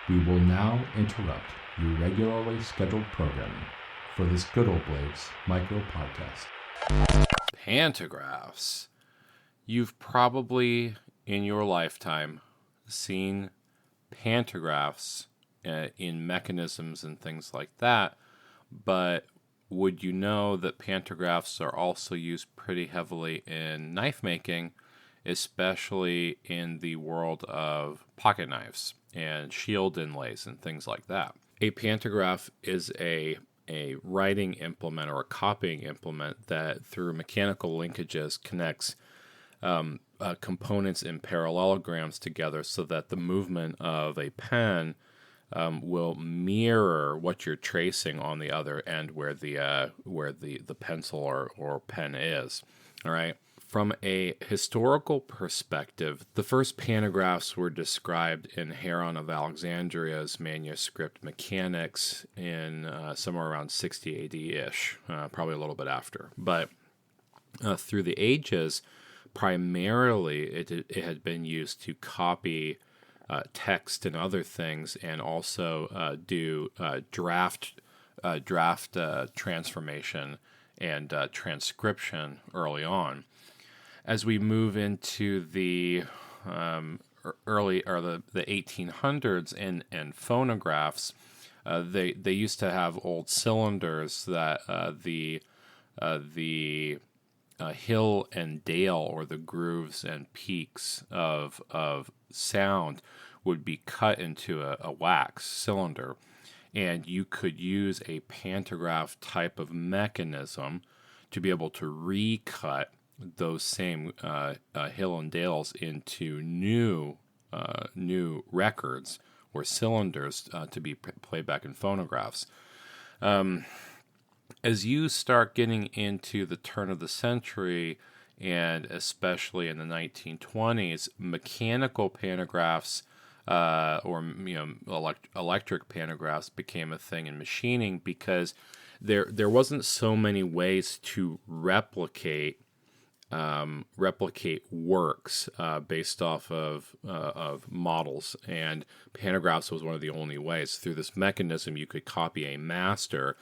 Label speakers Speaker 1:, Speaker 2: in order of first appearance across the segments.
Speaker 1: We will now interrupt your regularly scheduled programming for this Good Old Blades micro podcast.
Speaker 2: Pantographs. You've probably, in your lifetime, seen pantographs in mechanisms and things like that, but would you know that pantographs are also used pretty heavily in knife making, especially in the world of pocket knives and shield inlays and things like that? A pantograph is a writing implement or a copying implement that through mechanical linkages connects components in parallelograms together so that the movement of a pen will mirror what you're tracing on the other end where the pencil or pen is. All right. From a historical perspective, the first pantographs were described in Heron of Alexandria's manuscript Mechanics in somewhere around 60 AD-ish, probably a little bit after. But through the ages, primarily it had been used to copy text and other things, and also do draft transformation and transcription early on. As we move into the early or the 1800s and phonographs, they used to have old cylinders that the hill and dale, or the grooves and peaks of sound, would be cut into a wax cylinder, and you could use a pantograph type of mechanism to be able to recut those same hill and dales into new records or cylinders to be played back in phonographs. As you start getting into the turn of the century, and especially in the 1920s, mechanical pantographs or electric pantographs became a thing in machining, because there wasn't so many ways to replicate works based off of models, and pantographs was one of the only ways. Through this mechanism, you could copy a master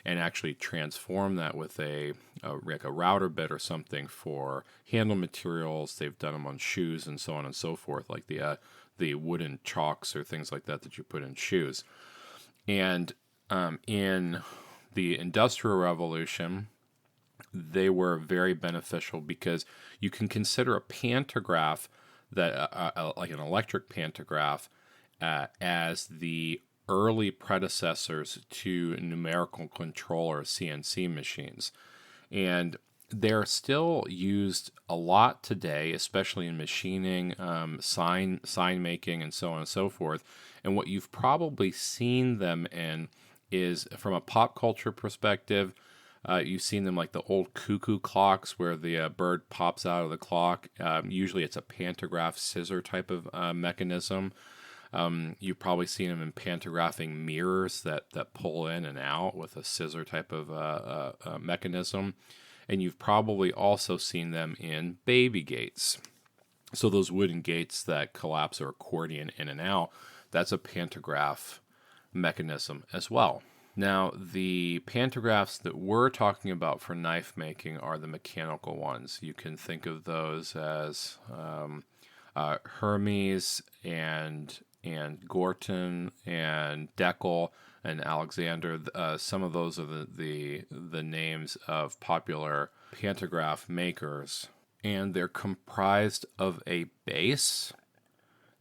Speaker 2: and actually transform that with like a router bit or something for handle materials. They've done them on shoes and so on and so forth, like the wooden chalks or things like that you put in shoes. And in the Industrial Revolution, they were very beneficial, because you can consider a pantograph that like an electric pantograph as the early predecessors to numerical controller CNC machines. And they're still used a lot today, especially in machining, sign making, and so on and so forth. And what you've probably seen them in is, from a pop culture perspective, you've seen them like the old cuckoo clocks where the bird pops out of the clock. Usually it's a pantograph scissor type of mechanism. You've probably seen them in pantographing mirrors that pull in and out with a scissor type of mechanism. And you've probably also seen them in baby gates. So those wooden gates that collapse or accordion in and out, that's a pantograph mechanism as well. Now, the pantographs that we're talking about for knife making are the mechanical ones. You can think of those as Hermes and Gorton and Deckel and Alexander. Some of those are the names of popular pantograph makers, and they're comprised of a base,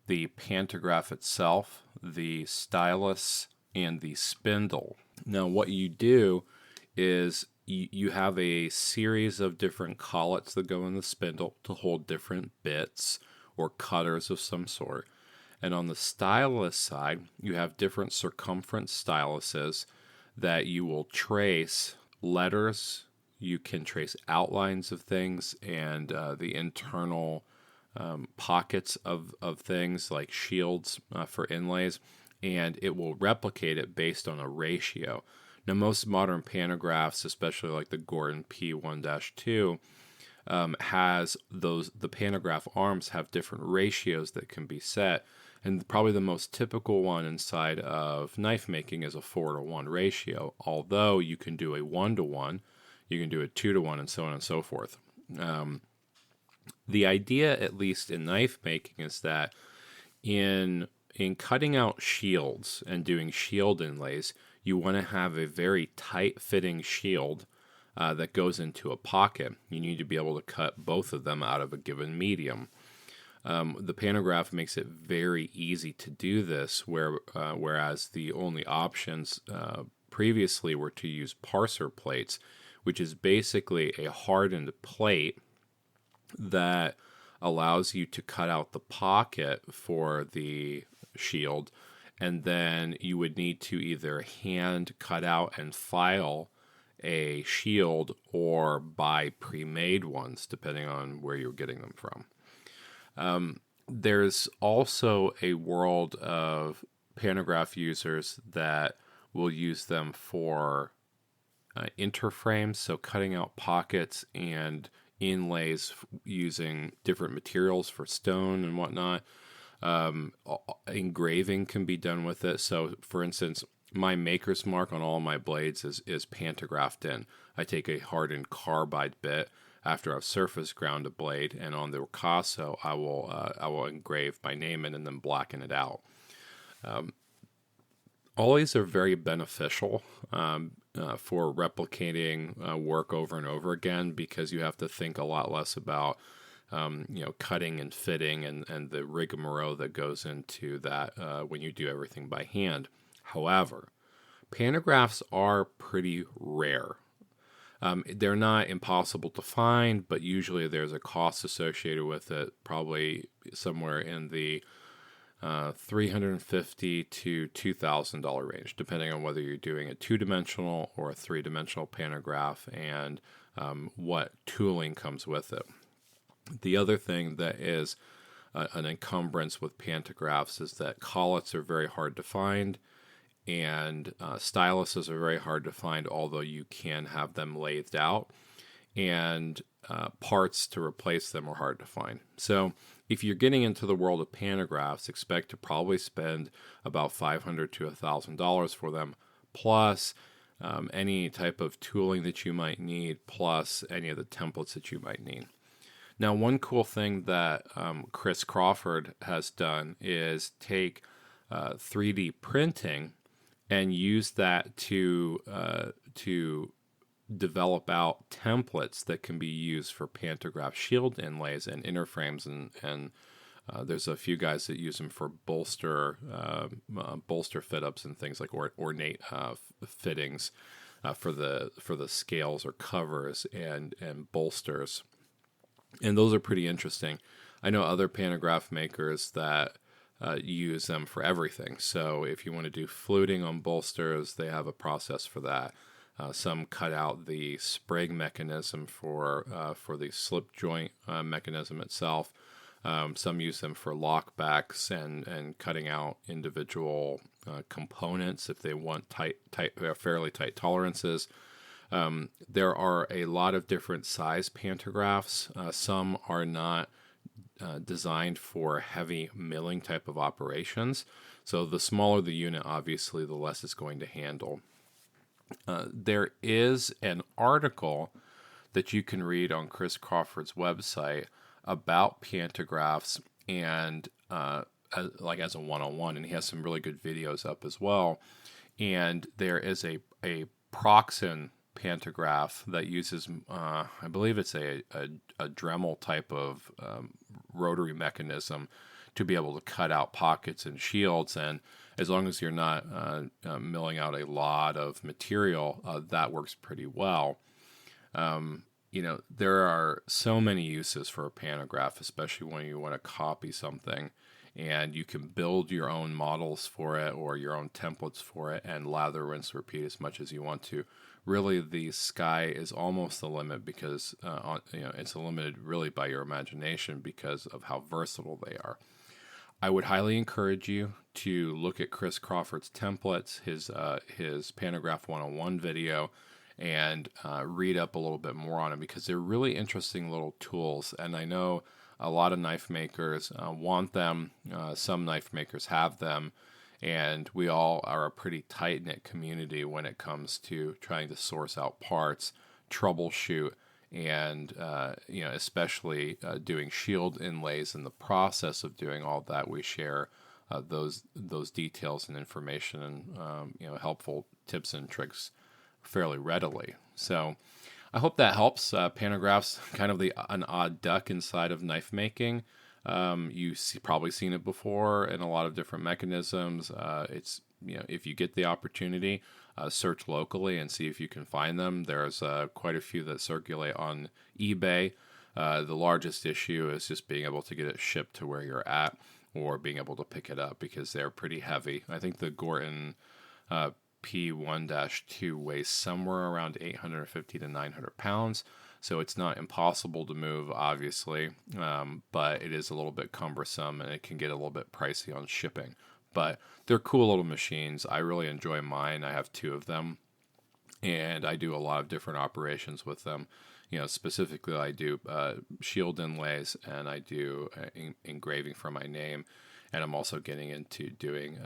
Speaker 2: the pantograph itself, the stylus, and the spindle. Now, what you do is you have a series of different collets that go in the spindle to hold different bits or cutters of some sort. And on the stylus side, you have different circumference styluses that you will trace letters. You can trace outlines of things and the internal pockets of things like shields for inlays, and it will replicate it based on a ratio. Now, most modern pantographs, especially like the Gordon P1-2, has the pantograph arms have different ratios that can be set, And probably the most typical one inside of knife making is a 4-to-1 ratio, although you can do a 1-to-1, you can do a 2-to-1, and so on and so forth. The idea, at least in knife making, is that in cutting out shields and doing shield inlays, you want to have a very tight-fitting shield that goes into a pocket. You need to be able to cut both of them out of a given medium. The pantograph makes it very easy to do this, whereas the only options previously were to use parser plates, which is basically a hardened plate that allows you to cut out the pocket for the shield, and then you would need to either hand cut out and file a shield or buy pre-made ones, depending on where you're getting them from. There's also a world of pantograph users that will use them for interframes, so cutting out pockets and inlays using different materials for stone and whatnot. Engraving can be done with it. So, for instance, my maker's mark on all my blades is pantographed in. I take a hardened carbide bit after I've surface ground a blade, and on the ricasso, I will engrave my name in and then blacken it out. All these are very beneficial for replicating work over and over again, because you have to think a lot less about cutting and fitting and the rigmarole that goes into that when you do everything by hand. However, pantographs are pretty rare. They're not impossible to find, but usually there's a cost associated with it, probably somewhere in the $350 to $2,000 range, depending on whether you're doing a 2-dimensional or a 3-dimensional pantograph and what tooling comes with it. The other thing that is an encumbrance with pantographs is that collets are very hard to find, and styluses are very hard to find, although you can have them lathed out, and parts to replace them are hard to find. So if you're getting into the world of pantographs, expect to probably spend about $500 to $1,000 for them, plus any type of tooling that you might need, plus any of the templates that you might need. Now, one cool thing that Chris Crawford has done is take 3D printing and use that to develop out templates that can be used for pantograph shield inlays and interframes, and there's a few guys that use them for bolster fit-ups and things like ornate fittings for the scales or covers and bolsters, and those are pretty interesting. I know other pantograph makers that use them for everything. So if you want to do fluting on bolsters, they have a process for that. Some cut out the spring mechanism for the slip joint mechanism itself. Some use them for lockbacks and cutting out individual components if they want fairly tight tolerances. There are a lot of different size pantographs. Some are not designed for heavy milling type of operations. So the smaller the unit, obviously, the less it's going to handle. There is an article that you can read on Chris Crawford's website about pantographs and as a one-on-one, and he has some really good videos up as well. And there is a Proxen pantograph that uses, I believe it's a Dremel type of rotary mechanism to be able to cut out pockets and shields. And as long as you're not milling out a lot of material, that works pretty well. There are so many uses for a pantograph, especially when you want to copy something, and you can build your own models for it or your own templates for it and lather, rinse, repeat as much as you want to. Really, the sky is almost the limit because it's limited really by your imagination because of how versatile they are. I would highly encourage you to look at Chris Crawford's templates, his Pantograph 101 video, and read up a little bit more on them because they're really interesting little tools. And I know A lot of knife makers want them. Some knife makers have them. And we all are a pretty tight-knit community when it comes to trying to source out parts, troubleshoot, and especially doing shield inlays. In the process of doing all that, we share those details and information and helpful tips and tricks fairly readily. So I hope that helps. Pantographs, kind of an odd duck inside of knife making. Probably seen it before in a lot of different mechanisms. It's if you get the opportunity, search locally and see if you can find them. There's quite a few that circulate on eBay. The largest issue is just being able to get it shipped to where you're at, or being able to pick it up because they're pretty heavy. I think the Gorton P1-2 weighs somewhere around 850 to 900 pounds. So it's not impossible to move, obviously, but it is a little bit cumbersome and it can get a little bit pricey on shipping. But they're cool little machines. I really enjoy mine. I have 2 of them, and I do a lot of different operations with them. Specifically, I do shield inlays, and I do engraving for my name. And I'm also getting into doing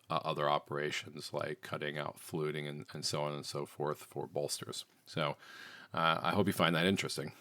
Speaker 2: other operations like cutting out fluting and so on and so forth for bolsters. So I hope you find that interesting.